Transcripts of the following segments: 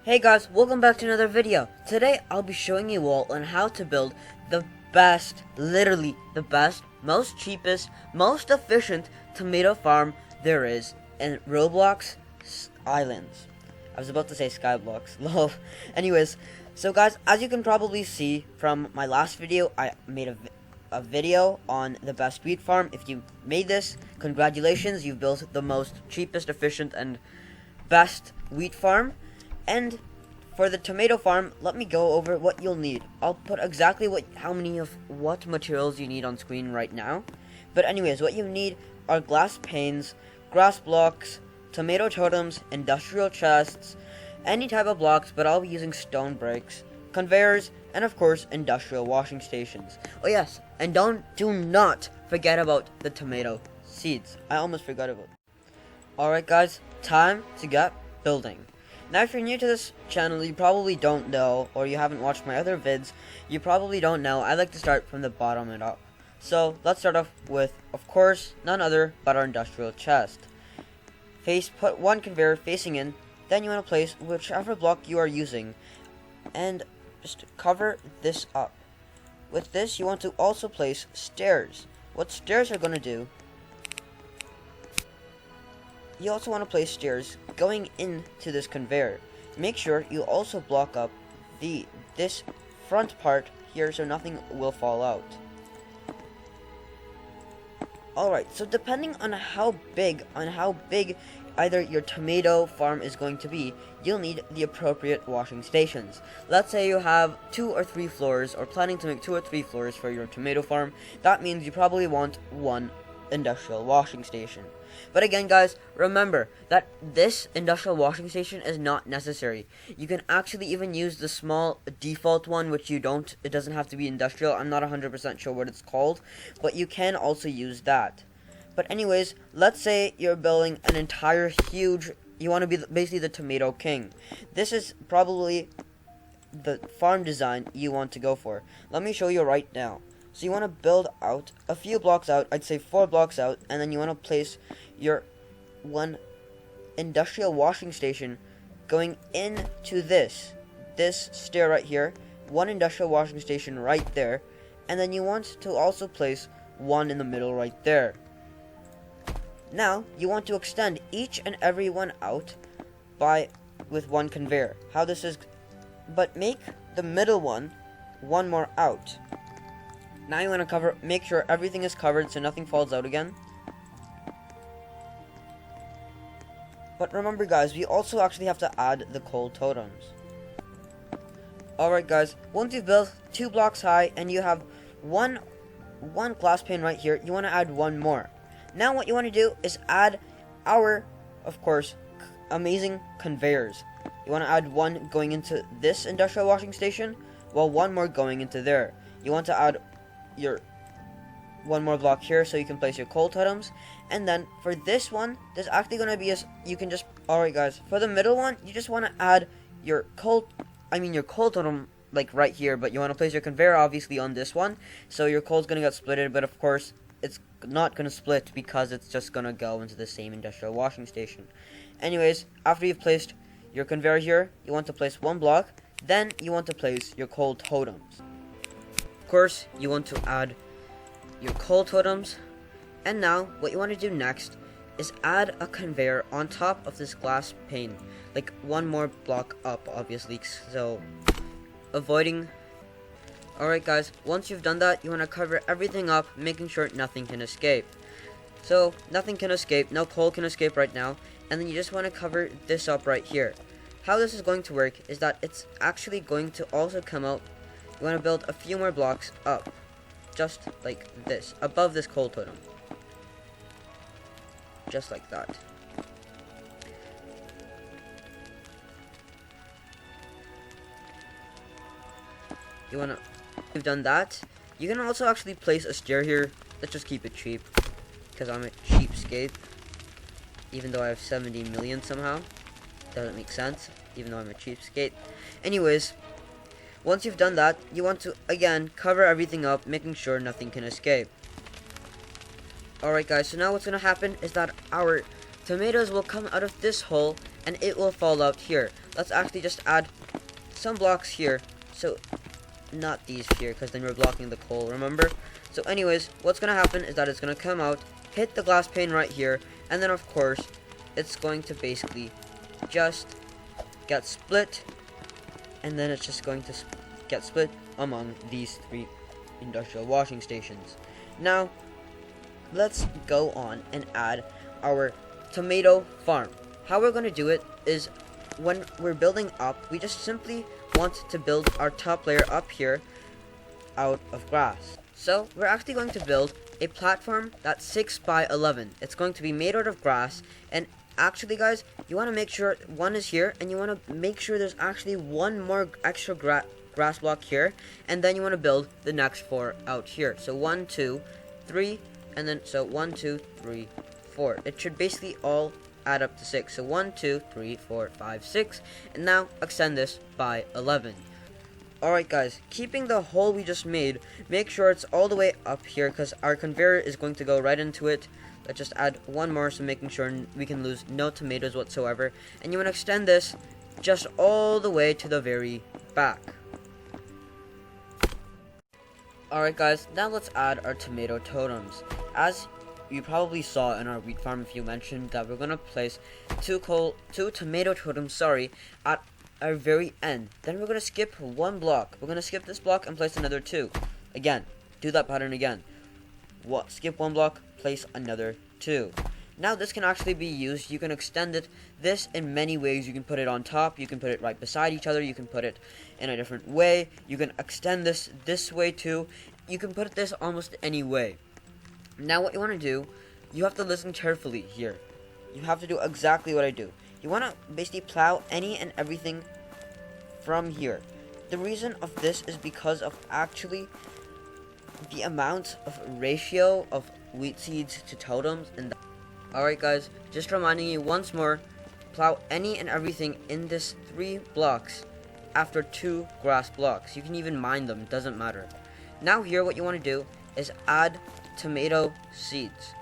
Hey guys, welcome back to another video. Today I'll be showing you all on how to build the best, literally the best, most cheapest, most efficient tomato farm there is in Roblox Islands. I was about to say Skyblocks, lol. Anyways, so guys, as you can probably see from my last video, I made a video on the best wheat farm. If you made this, congratulations, you've built the most cheapest, efficient, and best wheat farm. And for the tomato farm, let me go over what you'll need. I'll put exactly what materials you need on screen right now. But anyways, what you need are glass panes, grass blocks, tomato totems, industrial chests, any type of blocks, but I'll be using stone bricks, conveyors, and of course, industrial washing stations. Oh yes, and do not forget about the tomato seeds. I almost forgot about it. Alright guys, time to get building. Now, if you're new to this channel, you probably don't know, or you haven't watched my other vids, you probably don't know, I like to start from the bottom and up. So, let's start off with, of course, none other but our industrial chest. Put one conveyor facing in, then you want to place whichever block you are using, and just cover this up. With this, you want to also place stairs. What stairs are going to do, you also want to place stairs going into this conveyor. Make sure you also block up this front part here so nothing will fall out. Alright, so depending on how big either your tomato farm is going to be, you'll need the appropriate washing stations. Let's say you have 2 or 3 floors, or planning to make 2 or 3 floors for your tomato farm. That means you probably want 1 industrial washing station. But again guys, remember that this industrial washing station is not necessary. You can actually even use the small default one, which it doesn't have to be industrial. I'm not 100% sure what it's called, but you can also use that. But anyways, let's say you're building an entire huge, you want to be basically the tomato king. This is probably the farm design you want to go for. Let me show you right now. So you want to build out a few blocks out, I'd say 4 blocks out, and then you want to place your 1 industrial washing station going into this stair right here, 1 industrial washing station right there, and then you want to also place 1 in the middle right there. Now, you want to extend each and every one out with 1 conveyor. How this is, but make the middle one more out. Now you want to make sure everything is covered so nothing falls out again. But remember guys, we also actually have to add the coal totems. Alright guys, once you've built 2 blocks high and you have one glass pane right here, you want to add 1 more. Now what you want to do is add our, of course, amazing conveyors. You want to add 1 going into this industrial washing station, while 1 more going into there. You want to add your 1 more block here so you can place your coal totems. And then for this one, there's actually going to be alright guys, for the middle one, you just want to add your coal totem like right here, but you want to place your conveyor obviously on this one, so your coal's going to get splitted, but of course it's not going to split because it's just going to go into the same industrial washing station. Anyways, after you've placed your conveyor here, you want to place 1 block, then you want to place your coal totems. Of course, you want to add your coal totems, and now what you want to do next is add a conveyor on top of this glass pane, like 1 more block up obviously, so avoiding. Alright guys, once you've done that, you want to cover everything up, making sure nothing can escape. So nothing can escape, no coal can escape right now, and then you just want to cover this up right here. How this is going to work is that it's actually going to also come out. You want to build a few more blocks up, just like this, above this coal totem. Just like that. You've done that. You can also actually place a stair here. Let's just keep it cheap, because I'm a cheapskate. Even though I have 70 million somehow. Doesn't make sense, even though I'm a cheapskate. Anyways, once you've done that, you want to, again, cover everything up, making sure nothing can escape. Alright guys, so now what's going to happen is that our tomatoes will come out of this hole and it will fall out here. Let's actually just add some blocks here. So not these here, because then we're blocking the coal, remember? So anyways, what's gonna happen is that it's gonna come out, hit the glass pane right here, and then of course it's going to basically just get split, and then it's just going to get split among these 3 industrial washing stations. Now let's go on and add our tomato farm. How we're going to do it is, when we're building up, we just simply want to build our top layer up here out of grass. So we're actually going to build a platform that's 6 by 11. It's going to be made out of grass, and actually guys, you want to make sure one is here, and you want to make sure there's actually one more extra grass block here, and then you want to build the next 4 out here. So 1, 2, 3, and then so 1, 2, 3, 4. It should basically all add up to 6. So 1, 2, 3, 4, 5, 6, and now extend this by 11. Alright guys, keeping the hole we just made, make sure it's all the way up here, because our conveyor is going to go right into it. Let's just add one more, so making sure we can lose no tomatoes whatsoever. And you want to extend this just all the way to the very back. Alright guys, now let's add our tomato totems. As you probably saw in our wheat farm, if you mentioned that we're gonna place two tomato totems, at our very end. Then we're gonna skip 1 block. We're gonna skip this block and place another 2. Again, do that pattern again. Skip 1 block, place another 2. Now this can actually be used. You can extend this in many ways. You can put it on top. You can put it right beside each other. You can put it in a different way. You can extend this way too. You can put this almost any way. Now what you want to do, you have to listen carefully here. You have to do exactly what I do. You want to basically plow any and everything from here. The reason of this is because of actually the amount of ratio of wheat seeds to totems. And alright guys, just reminding you once more, plow any and everything in this 3 blocks after 2 grass blocks. You can even mine them, doesn't matter. Now here what you want to do is add tomato seeds.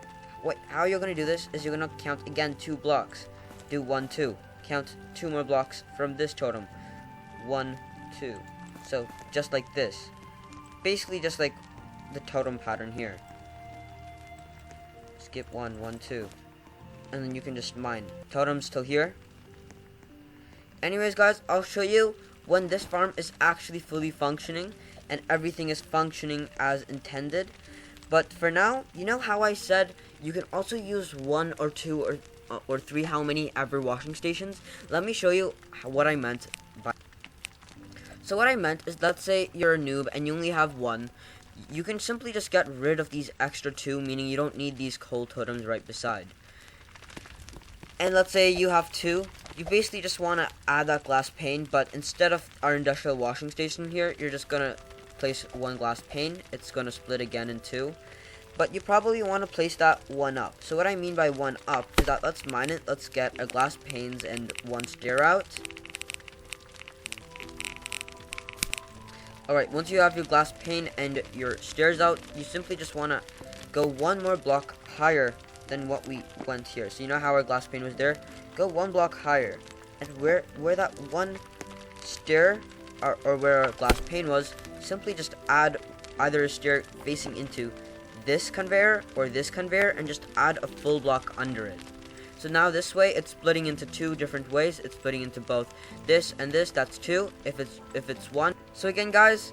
How you're going to do this is you're going to count again 2 blocks. Do 1, 2. Count 2 more blocks from this totem. 1, 2. So just like this. Basically just like the totem pattern here. Skip 1, 1, 2. And then you can just mine. Totems till here. Anyways guys, I'll show you when this farm is actually fully functioning and everything is functioning as intended. But for now, you know how I said you can also use 1 or 2 or 3 how many ever washing stations? Let me show you what I meant by. So what I meant is, let's say you're a noob and you only have 1. You can simply just get rid of these extra 2, meaning you don't need these coal totems right beside. And let's say you have 2. You basically just want to add that glass pane, but instead of our industrial washing station here, you're just going to place 1 glass pane. It's going to split again in 2. But you probably want to place that 1 up. So what I mean by 1 up is that let's mine it. Let's get a glass panes and 1 stair out. Alright, once you have your glass pane and your stairs out, you simply just want to go 1 more block higher than what we went here. So you know how our glass pane was there? Go 1 block higher. And where that 1 stair or where our glass pane was, simply just add either a stair facing into this conveyor or this conveyor and just add a full block under it. So now this way it's splitting into 2 different ways. It's splitting into both this and this. That's 2 if it's 1. So again guys,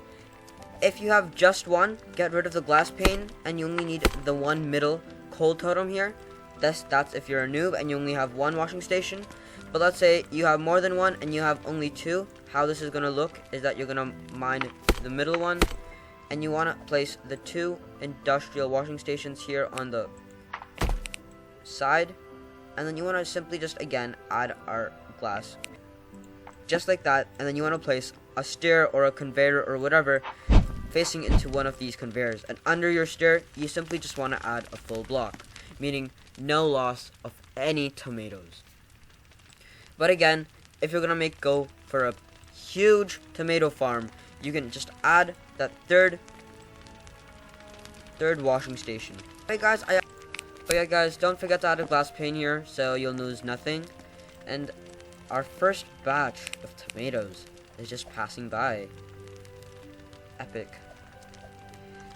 if you have just 1, get rid of the glass pane and you only need the 1 middle coal totem here. That's if you're a noob and you only have 1 washing station. But let's say you have more than 1 and you have only 2. How this is gonna look is that you're gonna mine the middle one, and you wanna place the 2 industrial washing stations here on the side, and then you wanna simply just again add our glass, just like that, and then you wanna place a stair or a conveyor or whatever facing into one of these conveyors, and under your stair you simply just wanna add a full block, meaning no loss of any tomatoes. But again, if you're gonna go for a huge tomato farm, you can just add that third washing station. But yeah guys, don't forget to add a glass pane here so you'll lose nothing. And our first batch of tomatoes is just passing by. Epic.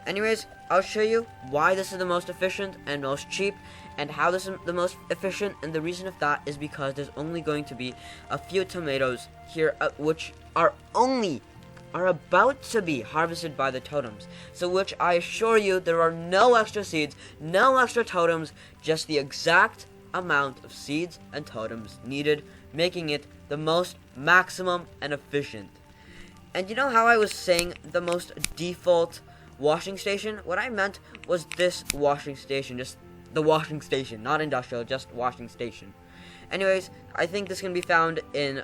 Anyways, I'll show you why this is the most efficient and most cheap, and how this is the most efficient, and the reason of that is because there's only going to be a few tomatoes here, which are about to be harvested by the totems. So which I assure you, there are no extra seeds, no extra totems, just the exact amount of seeds and totems needed, making it the most maximum and efficient. And you know how I was saying the most default washing station? What I meant was this washing station, just the washing station, not industrial, just washing station. Anyways, I think this can be found in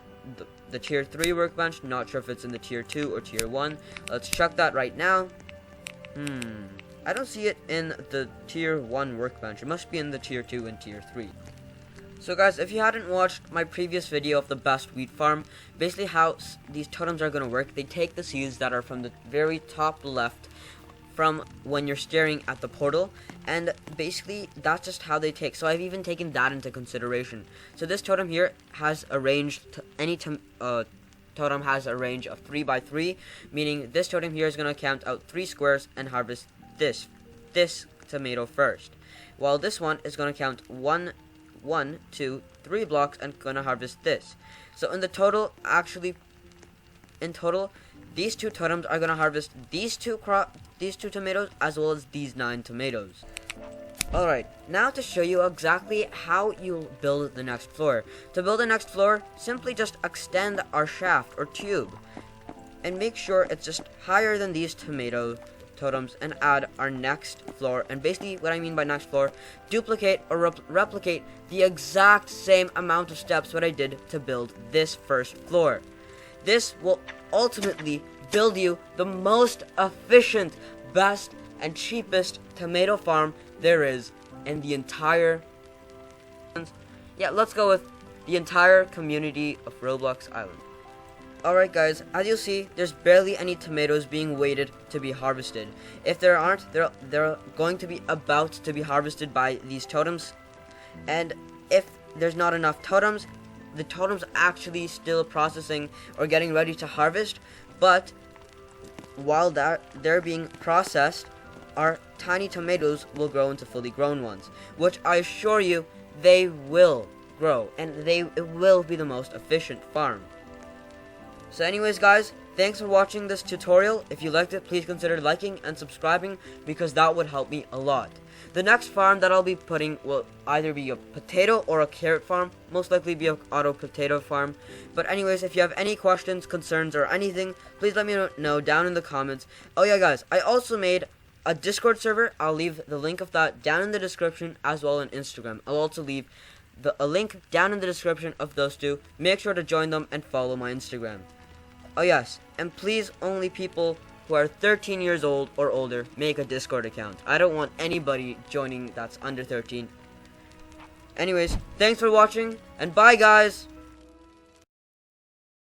the tier 3 workbench. Not sure if it's in the tier 2 or tier 1. Let's check that right now. I don't see it in the tier 1 workbench. It must be in the tier 2 and tier 3. So guys, if you hadn't watched my previous video of the best wheat farm, basically how these totems are going to work, they take the seeds that are from the very top left from when you're staring at the portal, and basically that's just how they take. So I've even taken that into consideration. So this totem here has a range, totem has a range of 3 by 3, meaning this totem here is going to count out 3 squares and harvest this tomato first, while this one is going to count 1, 2, 3 blocks and gonna harvest this. So in total, these two totems are gonna harvest these two tomatoes as well as these 9 tomatoes. Alright, now to show you exactly how you build the next floor. To build the next floor, simply just extend our shaft or tube and make sure it's just higher than these totems, and add our next floor. And basically what I mean by next floor, duplicate or replicate the exact same amount of steps what I did to build this first floor. This will ultimately build you the most efficient, best, and cheapest tomato farm there is in the entire, let's go with the entire community of Roblox Island. Alright guys, as you'll see, there's barely any tomatoes being waited to be harvested. If there aren't, they're going to be about to be harvested by these totems. And if there's not enough totems, the totems actually still processing or getting ready to harvest. But while they're being processed, our tiny tomatoes will grow into fully grown ones, which I assure you they will grow, and it will be the most efficient farm. So anyways guys, thanks for watching this tutorial. If you liked it, please consider liking and subscribing, because that would help me a lot. The next farm that I'll be putting will either be a potato or a carrot farm, most likely be an auto potato farm. But anyways, if you have any questions, concerns, or anything, please let me know down in the comments. Oh yeah guys, I also made a Discord server. I'll leave the link of that down in the description, as well on Instagram. I'll also leave a link down in the description of those two. Make sure to join them and follow my Instagram. Oh yes, and please, only people who are 13 years old or older make a Discord account. I don't want anybody joining that's under 13. Anyways, thanks for watching, and bye guys!